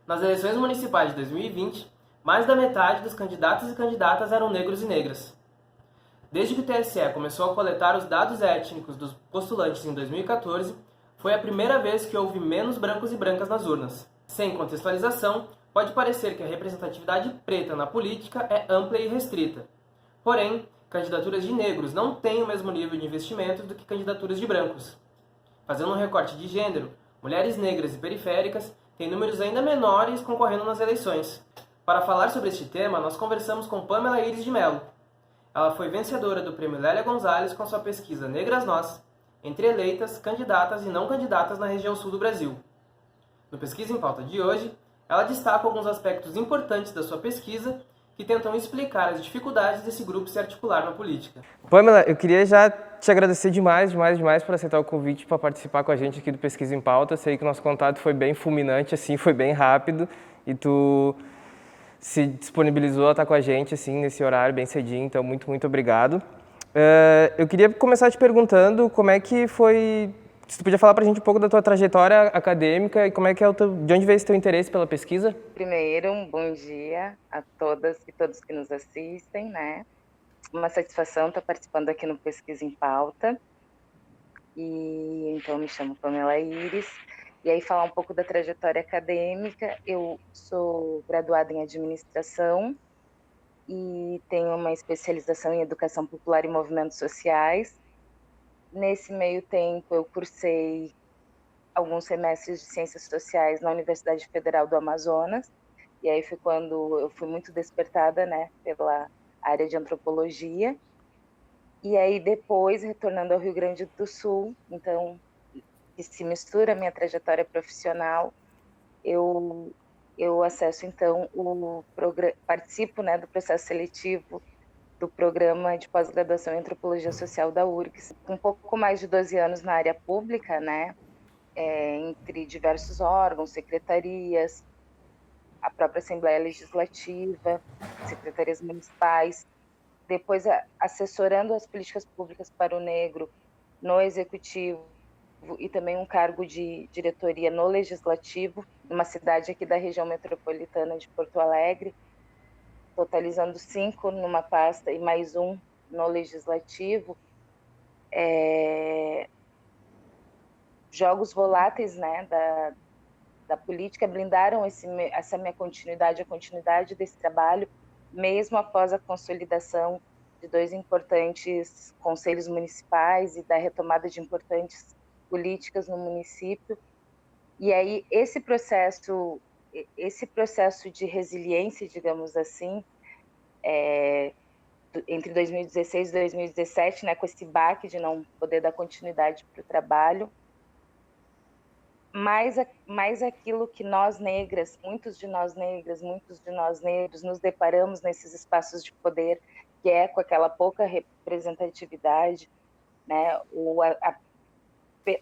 Nas eleições municipais de 2020, mais da metade dos candidatos e candidatas eram negros e negras. Desde que o TSE começou a coletar os dados étnicos dos postulantes em 2014, foi a primeira vez que houve menos brancos e brancas nas urnas. Sem contextualização, pode parecer que a representatividade preta na política é ampla e restrita. Porém, candidaturas de negros não têm o mesmo nível de investimento do que candidaturas de brancos. Fazendo um recorte de gênero, mulheres negras e periféricas têm números ainda menores concorrendo nas eleições. Para falar sobre este tema, nós conversamos com Pamela Iris de Mello. Ela foi vencedora do Prêmio Lélia Gonzalez com sua pesquisa Negras Nós, entre eleitas, candidatas e não candidatas na região sul do Brasil. No Pesquisa em Pauta de hoje, ela destaca alguns aspectos importantes da sua pesquisa que tentam explicar as dificuldades desse grupo se articular na política. Pamela, eu queria já te agradecer demais por aceitar o convite para participar com a gente aqui do Pesquisa em Pauta. Sei que o nosso contato foi bem fulminante, assim, foi bem rápido e tu se disponibilizou a estar com a gente assim nesse horário bem cedinho, então muito obrigado. Eu queria começar te perguntando como é que foi, se tu podia falar para a gente um pouco da tua trajetória acadêmica e como é que é de onde veio esse teu interesse pela pesquisa? Primeiro, um bom dia a todas e todos que nos assistem, né? Uma satisfação estar participando aqui no Pesquisa em Pauta. E então me chamo Pamela Iris. E aí falar um pouco da trajetória acadêmica. Eu sou graduada em administração e tenho uma especialização em educação popular e movimentos sociais. Nesse meio tempo eu cursei alguns semestres de ciências sociais na Universidade Federal do Amazonas. E aí foi quando eu fui muito despertada, né, pela área de antropologia. E aí depois, retornando ao Rio Grande do Sul, então, que se mistura a minha trajetória profissional, eu acesso, então, participo, né, do processo seletivo do programa de pós-graduação em Antropologia Social da URGS. Um pouco mais de 12 anos na área pública, né, entre diversos órgãos, secretarias, a própria Assembleia Legislativa, secretarias municipais, depois assessorando as políticas públicas para o negro no Executivo e também um cargo de diretoria no Legislativo, numa cidade aqui da região metropolitana de Porto Alegre, totalizando 5 numa pasta e mais um no Legislativo. Jogos voláteis, né, da política blindaram essa minha continuidade, a continuidade desse trabalho, mesmo após a consolidação de 2 importantes conselhos municipais e da retomada de importantes políticas no município. E aí esse processo de resiliência, digamos assim, entre 2016 e 2017, né, com esse baque de não poder dar continuidade para o trabalho, mais aquilo que nós negras, muitos de nós negros, nos deparamos nesses espaços de poder, que é com aquela pouca representatividade, né?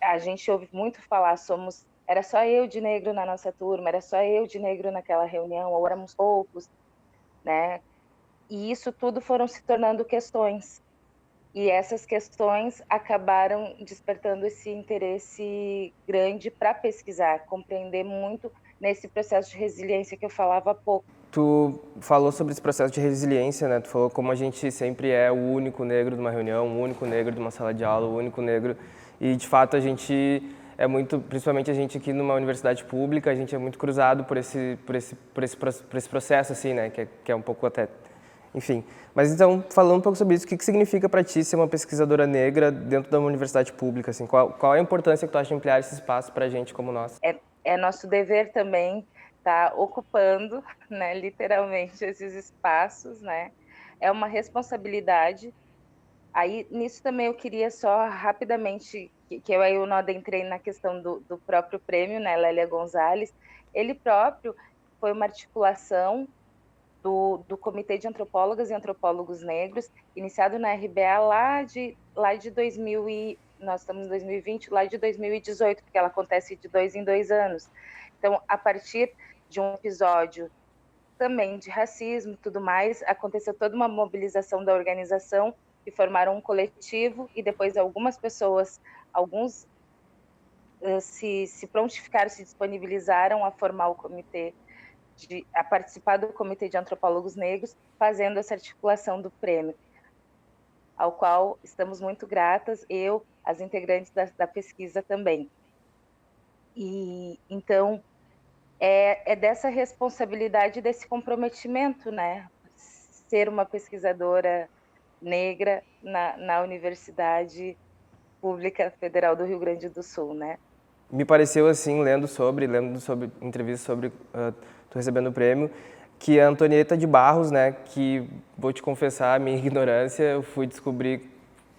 A gente ouve muito falar, era só eu de negro na nossa turma, era só eu de negro naquela reunião, ou éramos poucos, né? E isso tudo foram se tornando questões. E essas questões acabaram despertando esse interesse grande para pesquisar, compreender muito nesse processo de resiliência que eu falava há pouco. Tu falou sobre esse processo de resiliência, né? Tu falou como a gente sempre é o único negro de uma reunião, o único negro de uma sala de aula, o único negro. E, de fato, a gente é muito, principalmente a gente aqui numa universidade pública, a gente é muito cruzado por esse processo, assim, né? Que é um pouco até... Enfim, mas então, falando um pouco sobre isso, o que significa para ti ser uma pesquisadora negra dentro da uma universidade pública? Assim, qual é a importância que tu acha de ampliar esse espaço para a gente como nós? É nosso dever também estar ocupando, né, literalmente, esses espaços, né? É uma responsabilidade. Aí, nisso também eu queria só rapidamente, que eu não adentrei na questão do próprio prêmio, né, Lélia Gonzalez. Ele próprio foi uma articulação do Comitê de Antropólogas e Antropólogos Negros, iniciado na RBA lá de 2000 nós estamos em 2020, lá de 2018, porque ela acontece de 2 em 2 anos. Então, a partir de um episódio também de racismo e tudo mais, aconteceu toda uma mobilização da organização, que formaram um coletivo, e depois algumas pessoas, alguns se prontificaram, se disponibilizaram a formar o comitê a participar do Comitê de Antropólogos Negros, fazendo essa articulação do prêmio, ao qual estamos muito gratas, eu, as integrantes da pesquisa também. E então é dessa responsabilidade, desse comprometimento, né? Ser uma pesquisadora negra na Universidade Pública Federal do Rio Grande do Sul, né? Me pareceu assim, lendo sobre entrevistas sobre tu recebendo o prêmio, que a Antonieta de Barros, né, que vou te confessar a minha ignorância, eu fui descobrir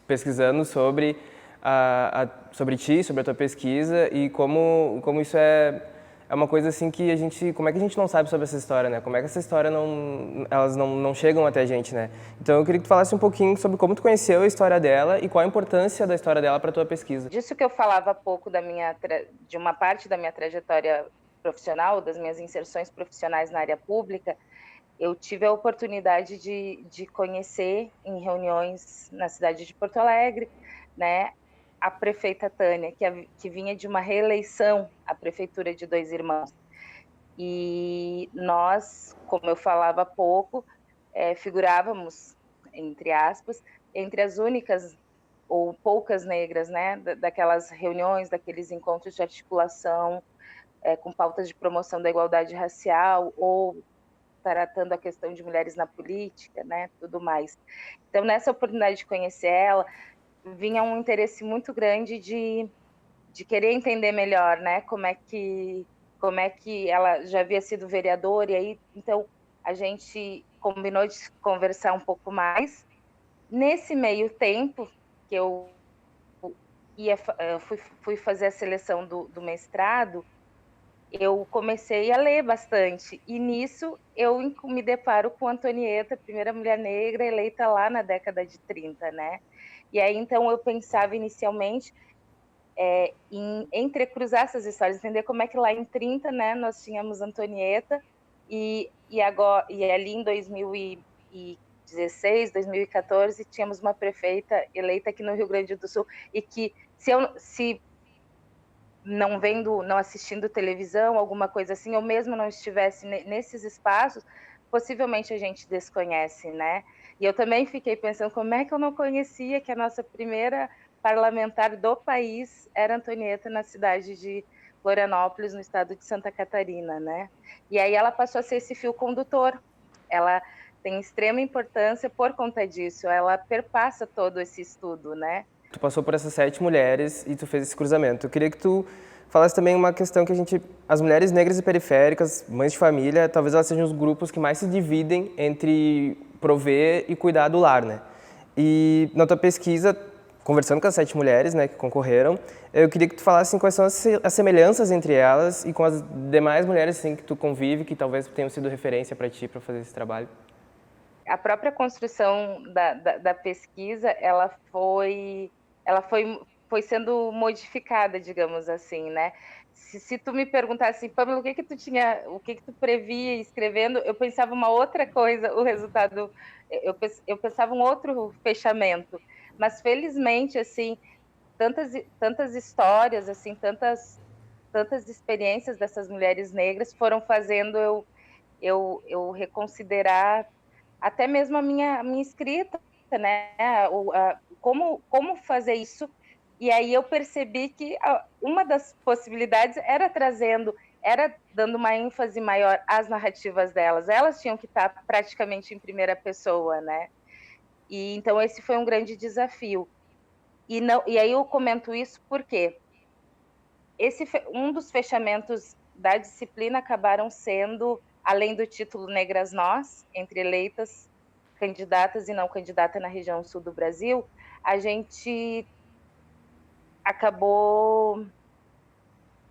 pesquisando sobre sobre ti, sobre a tua pesquisa e como isso é uma coisa assim que como é que a gente não sabe sobre essa história, né? Como é que essa história elas não chegam até a gente, né? Então eu queria que tu falasse um pouquinho sobre como tu conheceu a história dela e qual a importância da história dela para tua pesquisa. Disso que eu falava há pouco de uma parte da minha trajetória profissional, das minhas inserções profissionais na área pública, eu tive a oportunidade de conhecer em reuniões na cidade de Porto Alegre, né, a prefeita Tânia, que vinha de uma reeleição à prefeitura de Dois Irmãos. E nós, como eu falava há pouco, figurávamos, entre aspas, entre as únicas ou poucas negras, né, daquelas reuniões, daqueles encontros de articulação com pautas de promoção da igualdade racial ou tratando a questão de mulheres na política, né, tudo mais. Então, nessa oportunidade de conhecer ela, vinha um interesse muito grande de querer entender melhor, né, como é que ela já havia sido vereadora, e aí, então, a gente combinou de conversar um pouco mais. Nesse meio tempo, que eu fui fazer a seleção do mestrado, eu comecei a ler bastante, e nisso eu me deparo com Antonieta, primeira mulher negra eleita lá na década de 30, né? E aí, então, eu pensava inicialmente em entrecruzar essas histórias, entender como é que lá em 30, né, nós tínhamos Antonieta, e ali em 2016, 2014, tínhamos uma prefeita eleita aqui no Rio Grande do Sul, e que se não assistindo televisão, alguma coisa assim, ou mesmo não estivesse nesses espaços, possivelmente a gente desconhece, né? E eu também fiquei pensando, como é que eu não conhecia que a nossa primeira parlamentar do país era Antonieta, na cidade de Florianópolis, no estado de Santa Catarina, né? E aí ela passou a ser esse fio condutor. Ela tem extrema importância por conta disso, ela perpassa todo esse estudo, né? Tu passou por essas 7 mulheres e tu fez esse cruzamento. Eu queria que tu falasse também uma questão que as mulheres negras e periféricas, mães de família, talvez elas sejam os grupos que mais se dividem entre prover e cuidar do lar, né? E na tua pesquisa, conversando com as 7 mulheres, né, que concorreram, eu queria que tu falasse quais são as semelhanças entre elas e com as demais mulheres assim, que tu convive, que talvez tenham sido referência para ti para fazer esse trabalho. A própria construção da pesquisa, ela foi sendo modificada, digamos assim, né? Se tu me perguntasse, Pamela, o que tu previa escrevendo, eu pensava uma outra coisa, o resultado, eu pensava um outro fechamento, mas felizmente, assim, tantas histórias, assim, tantas experiências dessas mulheres negras foram fazendo eu reconsiderar até mesmo a minha escrita, né? Como fazer isso. E aí eu percebi que uma das possibilidades era dando uma ênfase maior às narrativas delas. Elas tinham que estar praticamente em primeira pessoa, né? E então esse foi um grande desafio. E aí eu comento isso porque um dos fechamentos da disciplina acabaram sendo, além do título Negras Nós, entre eleitas, candidatas e não candidatas na região sul do Brasil, a gente acabou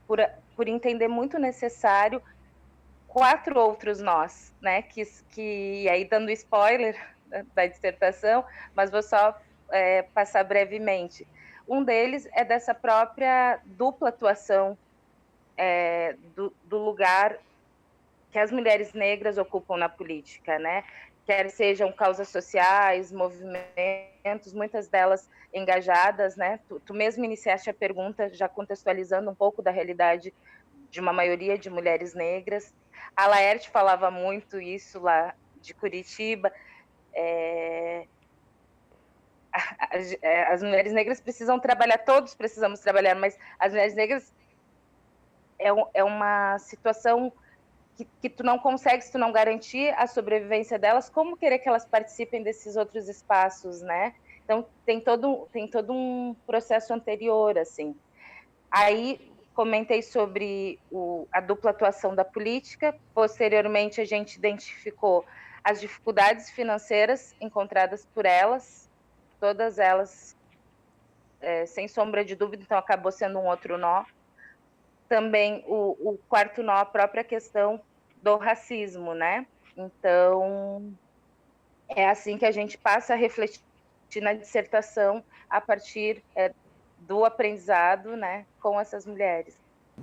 por entender muito necessário 4 outros nós, né? Que aí dando spoiler da dissertação, mas vou só passar brevemente. Um deles é dessa própria dupla atuação do lugar que as mulheres negras ocupam na política, né? Quer sejam causas sociais, movimentos, muitas delas engajadas, né? Tu mesmo iniciaste a pergunta já contextualizando um pouco da realidade de uma maioria de mulheres negras. A Laerte falava muito isso lá de Curitiba. As mulheres negras precisam trabalhar, todos precisamos trabalhar, mas as mulheres negras é uma situação que tu não consegue, se tu não garantir a sobrevivência delas, como querer que elas participem desses outros espaços, né? Então, tem todo um processo anterior, assim. Aí, comentei sobre a dupla atuação da política. Posteriormente, a gente identificou as dificuldades financeiras encontradas por elas, todas elas, sem sombra de dúvida, então acabou sendo um outro nó. Também o quarto nó, a própria questão do racismo, né? Então, é assim que a gente passa a refletir na dissertação a partir do aprendizado, né, com essas mulheres.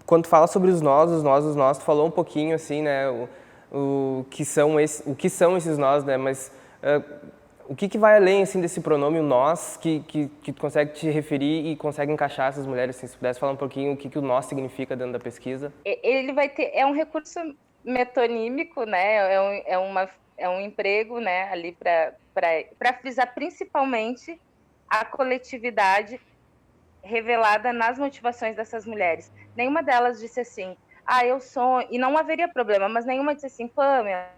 Quando tu fala sobre os nós, tu falou um pouquinho assim, né, o que são esses nós, né, mas o que vai além assim desse pronome nós que tu consegue te referir e consegue encaixar essas mulheres, assim, se pudesse falar um pouquinho o que o nós significa dentro da pesquisa? Ele vai ter, é um recurso metonímico, né, é um emprego, né, ali para frisar principalmente a coletividade revelada nas motivações dessas mulheres. Nenhuma delas disse assim, eu sonho, e não haveria problema, mas nenhuma disse assim, Pamela,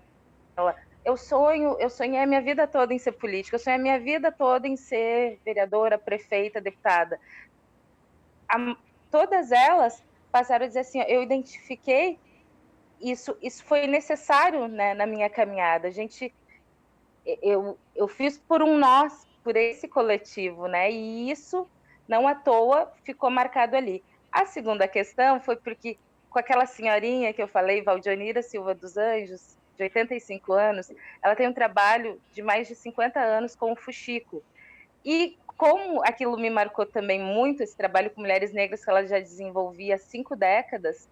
eu sonhei a minha vida toda em ser política, eu sonhei a minha vida toda em ser vereadora, prefeita, deputada. Todas elas passaram a dizer assim, eu identifiquei isso foi necessário, né, na minha caminhada. Eu fiz por nós, por esse coletivo, né? E isso, não à toa, ficou marcado ali. A segunda questão foi porque, com aquela senhorinha que eu falei, Valdionira Silva dos Anjos, de 85 anos, ela tem um trabalho de mais de 50 anos com o fuxico. E como aquilo me marcou também muito, esse trabalho com mulheres negras que ela já desenvolvia há 5 décadas,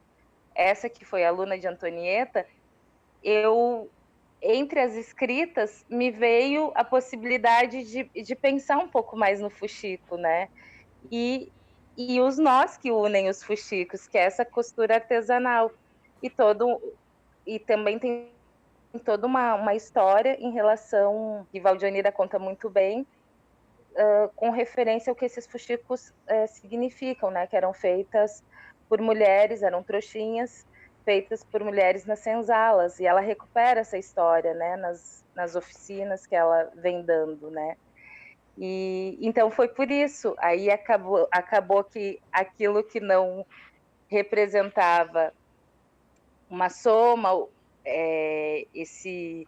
essa que foi aluna de Antonieta, entre as escritas, me veio a possibilidade de pensar um pouco mais no fuxico, né? E os nós que unem os fuxicos, que é essa costura artesanal. E também tem toda uma história em relação, que Valdionira conta muito bem, com referência ao que esses fuxicos significam, né? Que eram feitas por mulheres, eram trouxinhas feitas por mulheres nas senzalas, e ela recupera essa história, né, nas oficinas que ela vem dando, né. E então foi por isso, aí acabou que aquilo que não representava uma soma, esse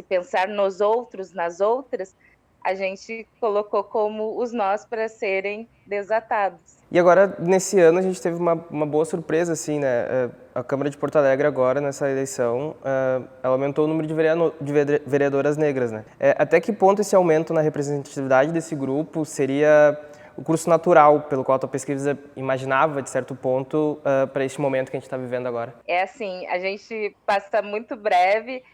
pensar nos outros, nas outras, a gente colocou como os nós para serem desatados. E agora, nesse ano, a gente teve uma boa surpresa, assim, né? A Câmara de Porto Alegre agora, nessa eleição, ela aumentou o número de vereadoras negras, né? Até que ponto esse aumento na representatividade desse grupo seria o curso natural pelo qual a tua pesquisa imaginava, de certo ponto, para este momento que a gente está vivendo agora? É assim, a gente passa muito breve,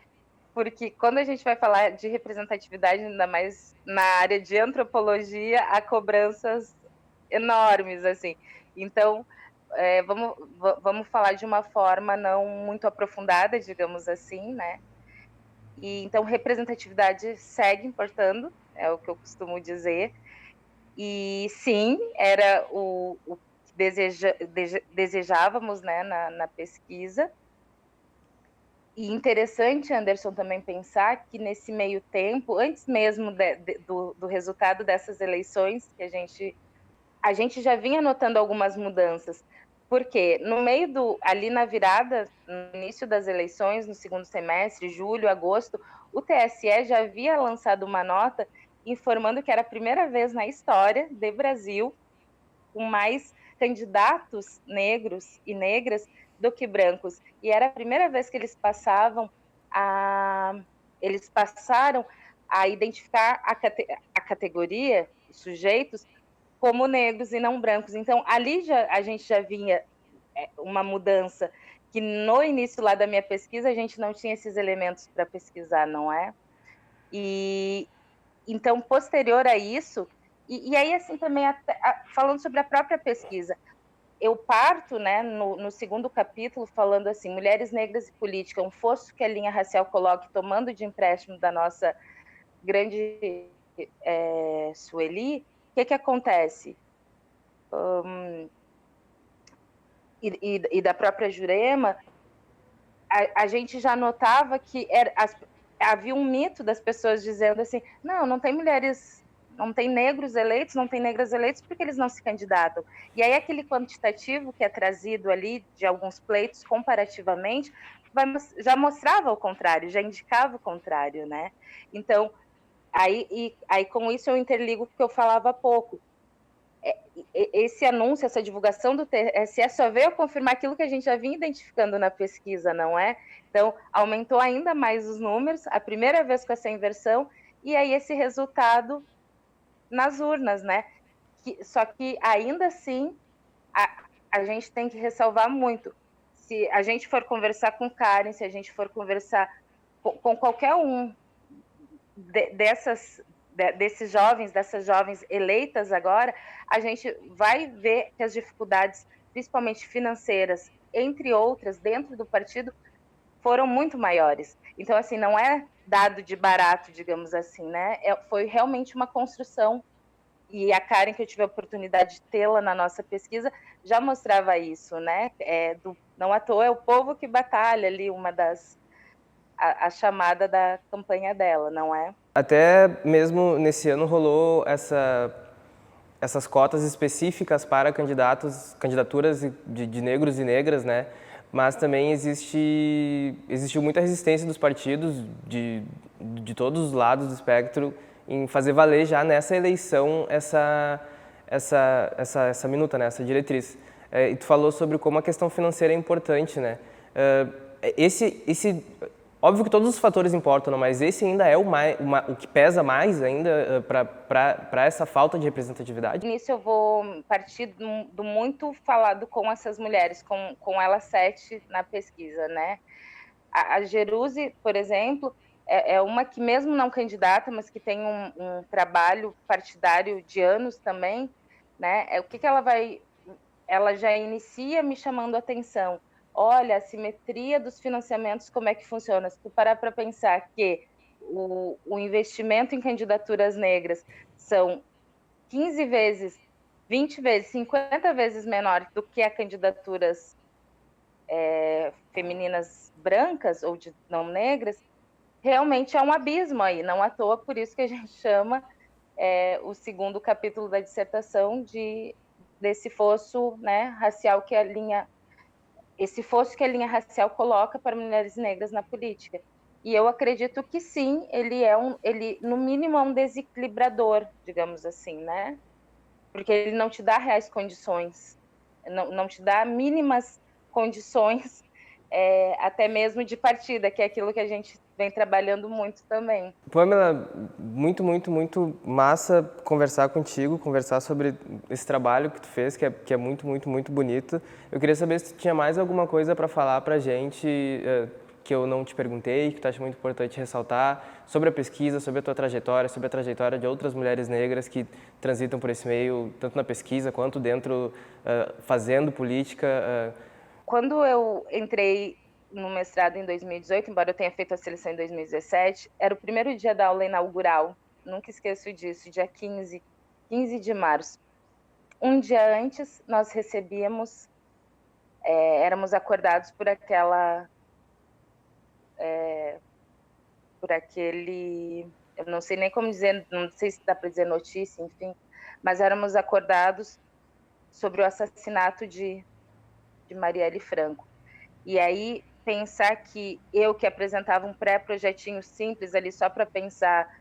porque quando a gente vai falar de representatividade, ainda mais na área de antropologia, há cobranças enormes, assim. Então, vamos falar de uma forma não muito aprofundada, digamos assim, né? E então, representatividade segue importando, é o que eu costumo dizer. E sim, era o que desejávamos, né, na pesquisa. E interessante, Anderson, também pensar que nesse meio tempo, antes mesmo do resultado dessas eleições, que a gente já vinha notando algumas mudanças, porque no meio ali na virada, no início das eleições, no segundo semestre, julho, agosto, o TSE já havia lançado uma nota informando que era a primeira vez na história do Brasil com mais candidatos negros e negras do que brancos. E era a primeira vez que eles passaram a identificar a categoria, os sujeitos, como negros e não brancos. Então, ali a gente já vinha uma mudança que no início lá da minha pesquisa a gente não tinha esses elementos para pesquisar, não é? E então, posterior a isso, e aí assim também falando sobre a própria pesquisa, eu parto, né, no segundo capítulo, falando assim, mulheres negras e política, um fosso que a linha racial coloca, tomando de empréstimo da nossa grande Sueli, o que acontece? E da própria Jurema, a gente já notava que havia um mito das pessoas dizendo assim, não tem mulheres, não tem negros eleitos, não tem negras eleitos porque eles não se candidatam. E aí aquele quantitativo que é trazido ali de alguns pleitos comparativamente já mostrava o contrário, já indicava o contrário, né? Então, aí com isso eu interligo o que eu falava há pouco. Esse anúncio, essa divulgação do TSE só veio a confirmar aquilo que a gente já vinha identificando na pesquisa, não é? Então, aumentou ainda mais os números, a primeira vez com essa inversão, e aí esse resultado nas urnas, né? Só que, ainda assim, a gente tem que ressalvar muito. Se a gente for conversar com Karen, se a gente for conversar com qualquer um desses jovens, dessas jovens eleitas agora, a gente vai ver que as dificuldades, principalmente financeiras, entre outras, dentro do partido, foram muito maiores. Então, assim, não é dado de barato, digamos assim, né? Foi realmente uma construção. E a Karen, que eu tive a oportunidade de tê-la na nossa pesquisa, já mostrava isso, né? Não à toa é o povo que batalha ali, uma das a chamada da campanha dela, não é? Até mesmo nesse ano rolou essas cotas específicas para candidaturas de negros e negras, né? Mas também existiu muita resistência dos partidos de todos os lados do espectro em fazer valer já nessa eleição essa minuta, né? Essa diretriz. E tu falou sobre como a questão financeira é importante, né? Óbvio que todos os fatores importam, mas esse ainda é o que pesa mais ainda para essa falta de representatividade? Nisso eu vou partir do muito falado com essas mulheres, com elas 7 na pesquisa, né? A Jerusi, por exemplo, é uma que mesmo não candidata, mas que tem um trabalho partidário de anos também, né? O que ela vai... Ela já inicia me chamando a atenção. Olha, a simetria dos financiamentos, como é que funciona? Se tu parar para pensar que o investimento em candidaturas negras são 15 vezes, 20 vezes, 50 vezes menor do que a candidaturas femininas brancas ou de não negras, realmente é um abismo aí, não à toa, por isso que a gente chama o segundo capítulo da dissertação desse fosso, né, racial que esse fosso que a linha racial coloca para mulheres negras na política. E eu acredito que sim, ele no mínimo é um desequilibrador, digamos assim, né? Porque ele não te dá reais condições, não te dá mínimas condições, até mesmo de partida, que é aquilo que a gente vem trabalhando muito também. Pamela, muito, muito, muito massa conversar contigo, conversar sobre esse trabalho que tu fez, que é muito, muito, muito bonito. Eu queria saber se tu tinha mais alguma coisa para falar para a gente que eu não te perguntei, que tu acha muito importante ressaltar, sobre a pesquisa, sobre a tua trajetória, sobre a trajetória de outras mulheres negras que transitam por esse meio, tanto na pesquisa quanto dentro, fazendo política. Quando eu entrei no mestrado em 2018, embora eu tenha feito a seleção em 2017, era o primeiro dia da aula inaugural, nunca esqueço disso, dia 15 de março. Um dia antes, nós recebíamos, éramos acordados por aquele, eu não sei nem como dizer, não sei se dá para dizer notícia, enfim, mas éramos acordados sobre o assassinato de Marielle Franco. E aí, pensar que eu, que apresentava um pré-projetinho simples ali só para pensar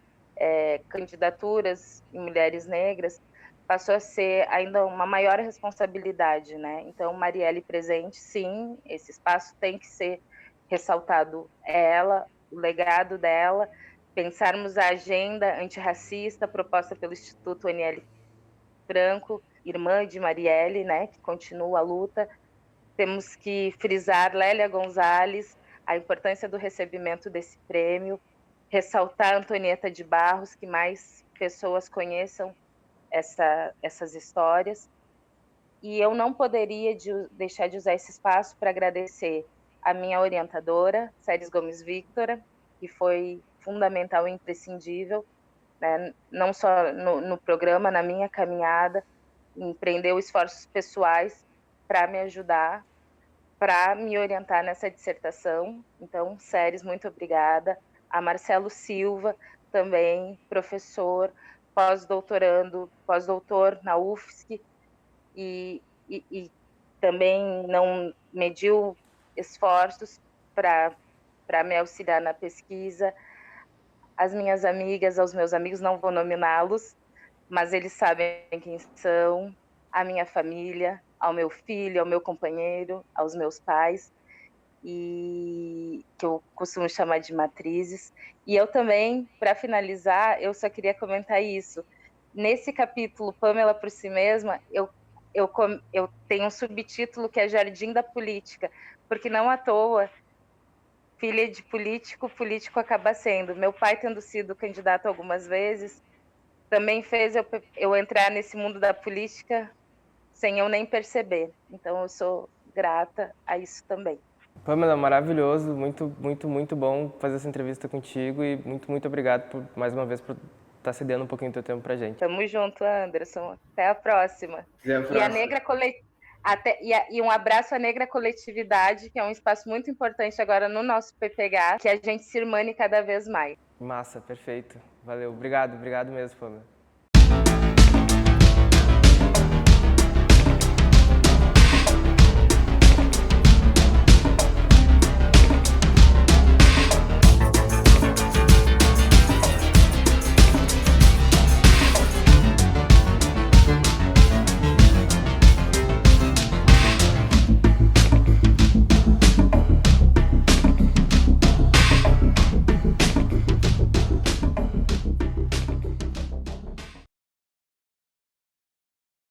candidaturas em mulheres negras, passou a ser ainda uma maior responsabilidade, né? Então, Marielle presente, sim, esse espaço tem que ser ressaltado ela, o legado dela, pensarmos a agenda antirracista proposta pelo Instituto Aniele Franco, irmã de Marielle, né, que continua a luta. Temos que frisar Lélia Gonzalez, a importância do recebimento desse prêmio, ressaltar Antonieta de Barros, que mais pessoas conheçam essas histórias. E eu não poderia deixar de usar esse espaço para agradecer a minha orientadora, Séries Gomes Victora, que foi fundamental e imprescindível, né? Não só no programa, na minha caminhada, empreendeu esforços pessoais para me ajudar, para me orientar nessa dissertação. Então, Séries, muito obrigada. A Marcelo Silva, também professor, pós-doutor na UFSC, e também não mediu esforços para me auxiliar na pesquisa. As minhas amigas, aos meus amigos, não vou nominá-los, mas eles sabem quem são, a minha família, ao meu filho, ao meu companheiro, aos meus pais, e que eu costumo chamar de matrizes. E eu também, para finalizar, eu só queria comentar isso. Nesse capítulo, Pamela por si mesma, eu tenho um subtítulo que é Jardim da Política, porque não à toa, filha de político, político acaba sendo. Meu pai, tendo sido candidato algumas vezes, também fez eu entrar nesse mundo da política sem eu nem perceber. Então, eu sou grata a isso também. Pamela, maravilhoso, muito bom fazer essa entrevista contigo e muito obrigado mais uma vez por estar cedendo um pouquinho do teu tempo pra gente. Tamo junto, Anderson. Até a próxima. Até a próxima. E a Negra e um abraço à Negra Coletividade, que é um espaço muito importante agora no nosso PPH, que a gente se irmane cada vez mais. Massa, perfeito. Valeu, obrigado mesmo, Pamela.